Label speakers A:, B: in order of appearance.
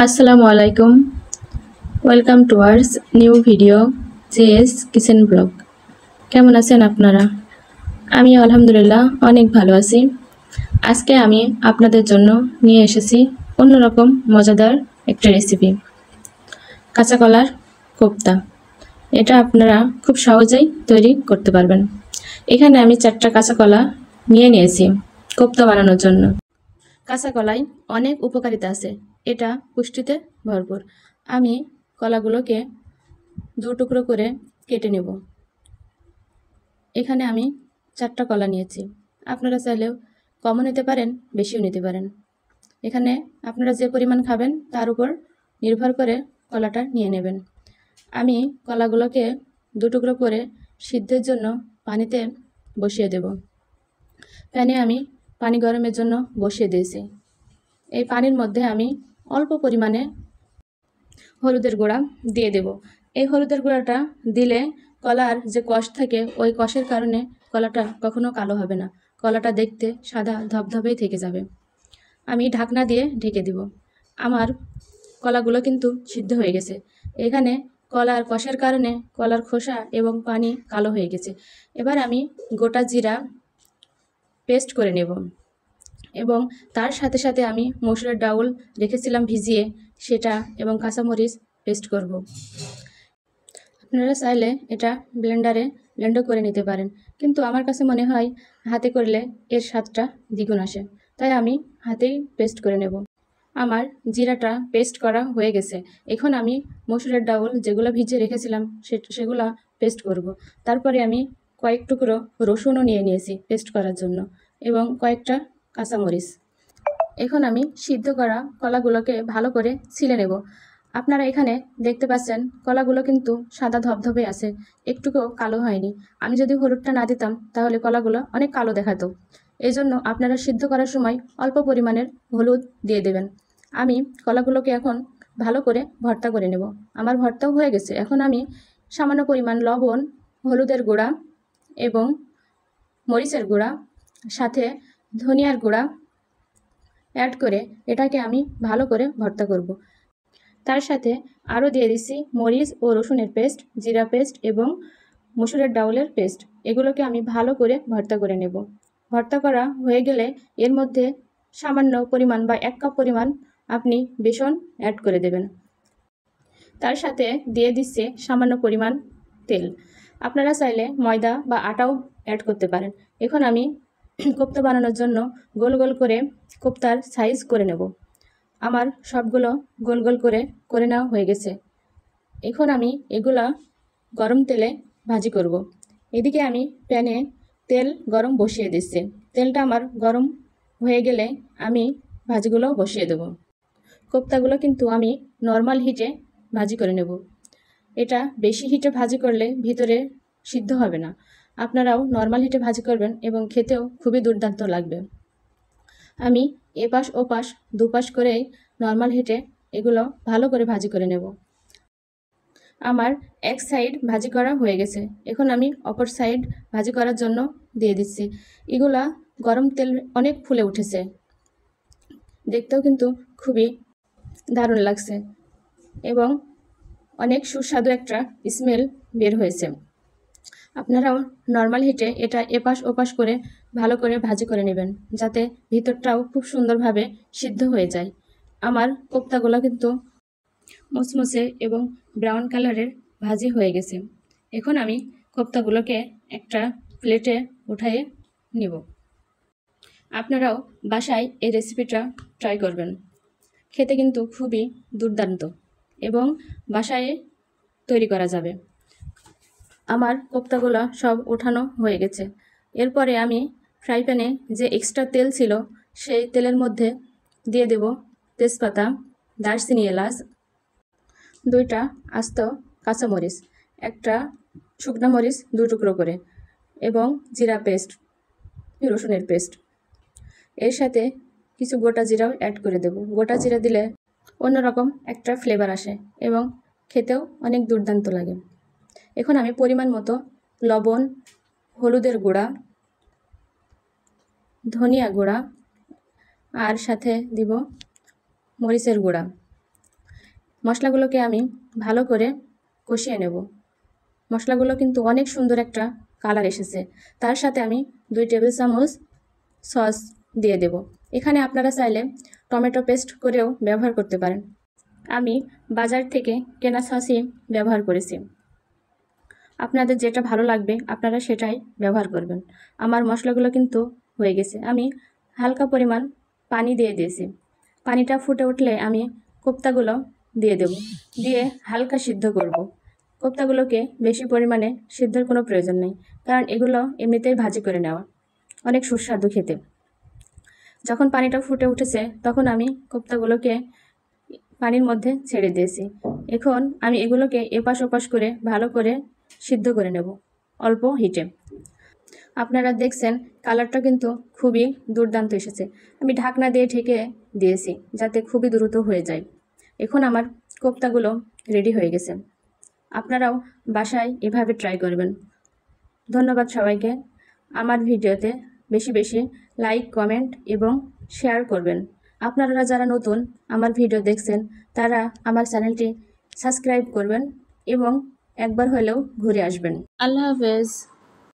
A: আসসালামু আলাইকুম। Welcome towards new video JS kitchen blog. কেমন আছেন আপনারা? আমি আলহামদুলিল্লাহ অনেক ভালো আছি। আজকে আমি আপনাদের জন্য নিয়ে এসেছি অন্যরকম মজাদার একটা রেসিপি, কাঁচা কলার কোপ্তা। এটা আপনারা খুব সহজেই তৈরি করতে পারবেন। এখানে আমি 4টা কাঁচা কলা নিয়ে নিয়েছি কোপ্তা বানানোর জন্য। কাঁচা কলায় অনেক উপকারিতা আছে, এটা পুষ্টিতে ভরপুর। আমি কলাগুলোকে 2 টুকরো করে কেটে নেব। এখানে আমি 4টা কলা নিয়েছি। আপনারা চাইলেও কমও নিতে পারেন, বেশিও নিতে পারেন। এখানে আপনারা যে পরিমাণ খাবেন তার উপর নির্ভর করে কলাটা নিয়ে নেবেন। আমি কলাগুলোকে 2 টুকরো করে সিদ্ধের জন্য পানিতে বসিয়ে দেব। প্যানে আমি পানি গরমের জন্য বসিয়ে দিয়েছি। এই পানির মধ্যে আমি অল্প পরিমাণে হলুদের গুঁড়া দিয়ে দেব। এই হলুদের গুঁড়াটা দিলে কলার যে কষ থাকে ওই কষের কারণে কলাটা কখনো কালো হবে না, কলাটা দেখতে সাদা ধবধবেই থেকে যাবে। আমি ঢাকনা দিয়ে ঢেকে দিব। আমার কলাগুলো কিন্তু সিদ্ধ হয়ে গেছে। এখানে কলার কষের কারণে কলার খোসা এবং পানি কালো হয়ে গেছে। এবার আমি গোটা জিরা পেস্ট করে নেব এবং তার সাথে সাথে আমি মসুরের ডাউল রেখেছিলাম ভিজিয়ে, সেটা এবং কাঁচামরিচ পেস্ট করব। আপনারা চাইলে এটা ব্লেন্ডও করে নিতে পারেন, কিন্তু আমার কাছে মনে হয় হাতে করলে এর স্বাদটা দ্বিগুণ আসে, তাই আমি হাতেই পেস্ট করে নেব। আমার জিরাটা পেস্ট করা হয়ে গেছে। এখন আমি মসুরের ডাউল যেগুলো ভিজিয়ে রেখেছিলাম সেগুলো পেস্ট করব। তারপরে আমি কয়েক টুকরো রসুনও নিয়ে নিয়েছি পেস্ট করার জন্য এবং কয়েকটা কাঁচামরিচ। এখন আমি সিদ্ধ করা কলাগুলোকে ভালো করে ছিলে নেব। আপনারা এখানে দেখতে পাচ্ছেন কলাগুলো কিন্তু সাদা ধবধবে আছে, একটুকুও কালো হয়নি। আমি যদি হলুদটা না দিতাম তাহলে কলাগুলো অনেক কালো দেখাতো। এই জন্য আপনারা সিদ্ধ করার সময় অল্প পরিমাণের হলুদ দিয়ে দেবেন। আমি কলাগুলোকে এখন ভালো করে ভর্তা করে নেব। আমার ভর্তাও হয়ে গেছে। এখন আমি সামান্য পরিমাণ লবণ, হলুদের গুঁড়া এবং মরিচের গুঁড়া, সাথে ধনিয়ার গুঁড়া অ্যাড করে এটাকে আমি ভালো করে ভর্তা করব। তার সাথে আরও দিয়ে দিচ্ছি মরিচ ও রসুনের পেস্ট, জিরা পেস্ট এবং মসুরের ডাউলের পেস্ট। এগুলোকে আমি ভালো করে ভর্তা করে নেব। ভর্তা করা হয়ে গেলে এর মধ্যে সামান্য পরিমাণ বা 1 কাপ পরিমাণ আপনি বেসন অ্যাড করে দেবেন। তার সাথে দিয়ে দিচ্ছে সামান্য পরিমাণ তেল। আপনারা চাইলে ময়দা বা আটাও অ্যাড করতে পারেন। এখন আমি কোপ্তা বানানোর জন্য গোল গোল করে কোপ্তার সাইজ করে নেব। আমার সবগুলো গোল গোল করে নেওয়া হয়ে গেছে। এখন আমি এগুলা গরম তেলে ভাজি করব। এদিকে আমি প্যানে তেল গরম বসিয়ে দিচ্ছি। তেলটা আমার গরম হয়ে গেলে আমি ভাজিগুলো বসিয়ে দেব। কোপ্তাগুলো কিন্তু আমি নর্মাল হিটে ভাজি করে নেব। এটা বেশি হিটে ভাজি করলে ভিতরে সিদ্ধ হবে না। আপনারাও নর্মাল হিটে ভাজি করবেন এবং খেতেও খুবই দুর্দান্ত লাগবে। আমি এপাশ ওপাশ দুপাশ করে নর্মাল হিটে এগুলো ভালো করে ভাজি করে নেব। আমার এক সাইড ভাজি করা হয়ে গেছে। এখন আমি অপর সাইড ভাজি করার জন্য দিয়ে দিচ্ছি। এগুলা গরম তেল অনেক ফুলে উঠেছে, দেখতেও কিন্তু খুবই দারুণ লাগছে এবং অনেক সুস্বাদু একটা স্মেল বের হয়েছে। আপনারাও নর্মাল হিটে এটা এপাশ ওপাশ করে ভালো করে ভাজি করে নেবেন, যাতে ভিতরটাও খুব সুন্দরভাবে সিদ্ধ হয়ে যায়। আমার কোপ্তাগুলো কিন্তু মুচমুচে এবং ব্রাউন কালারের ভাজি হয়ে গেছে। এখন আমি কোপ্তাগুলোকে একটা প্লেটে উঠিয়ে নিব। আপনারাও বাসায় এই রেসিপিটা ট্রাই করবেন। খেতে কিন্তু খুবই দুর্দান্ত এবং বাসায় তৈরি করা যাবে। আমার কোপ্তাগুলো সব ওঠানো হয়ে গেছে। এরপরে আমি ফ্রাই প্যানে যে এক্সট্রা তেল ছিল সেই তেলের মধ্যে দিয়ে দেব তেজপাতা, দারচিনি, এলাচ, 2টা আস্ত কাঁচামরিচ, একটা শুকনো মরিচ 2 টুকরো করে এবং জিরা পেস্ট, রসুনের পেস্ট। এর সাথে কিছু গোটা জিরাও অ্যাড করে দেব। গোটা জিরা দিলে অন্যরকম একটা ফ্লেভার আসে এবং খেতেও অনেক দুর্দান্ত লাগে। এখন আমি পরিমাণ মতো লবণ, হলুদের গুঁড়া, ধনিয়া গুঁড়া আর সাথে দিব মরিচের গুঁড়া মশলাগুলোকে আমি ভালো করে কষিয়ে নেব। মশলাগুলো কিন্তু অনেক সুন্দর একটা কালার এসেছে। তার সাথে আমি 2 টেবিল চামচ সস দিয়ে দেব। এখানে আপনারা চাইলে টমেটো পেস্ট করেও ব্যবহার করতে পারেন। আমি বাজার থেকে কেনা সসই ব্যবহার করেছি। আপনাদের যেটা ভালো লাগবে আপনারা সেটাই ব্যবহার করবেন। আমার মশলাগুলো কিন্তু হয়ে গেছে। আমি হালকা পরিমাণ পানি দিয়ে দিয়েছি। পানিটা ফুটে উঠলে আমি কোপ্তাগুলো দিয়ে দেব, দিয়ে হালকা সিদ্ধ করব। কোপ্তাগুলোকে বেশি পরিমাণে সিদ্ধর কোনো প্রয়োজন নেই, কারণ এগুলো এমনিতেই ভাজি করে নেওয়া, অনেক সুস্বাদু খেতে। যখন পানিটা ফুটে উঠেছে তখন আমি কোপ্তাগুলোকে পানির মধ্যে ছেড়ে দিয়েছি। এখন আমি এগুলোকে এপাশ ওপাশ করে ভালো করে সিদ্ধ করে নেব অল্প হিটে। আপনারা দেখছেন কালারটা কিন্তু খুবই দুর্দান্ত এসেছে। আমি ঢাকনা দিয়ে ঢেকে দিয়েছি যাতে খুবই দ্রুত হয়ে যায়। এখন আমার কোপ্তাগুলো রেডি হয়ে গেছে। আপনারাও বাসায় এভাবে ট্রাই করবেন। ধন্যবাদ সবাইকে। আমার ভিডিওতে বেশি বেশি লাইক, কমেন্ট এবং শেয়ার করবেন। আপনারা যারা নতুন আমার ভিডিও দেখছেন তারা আমার চ্যানেলটি সাবস্ক্রাইব করবেন এবং একবার হলেও ঘুরে আসবেন। আল্লাহ হাফেজ।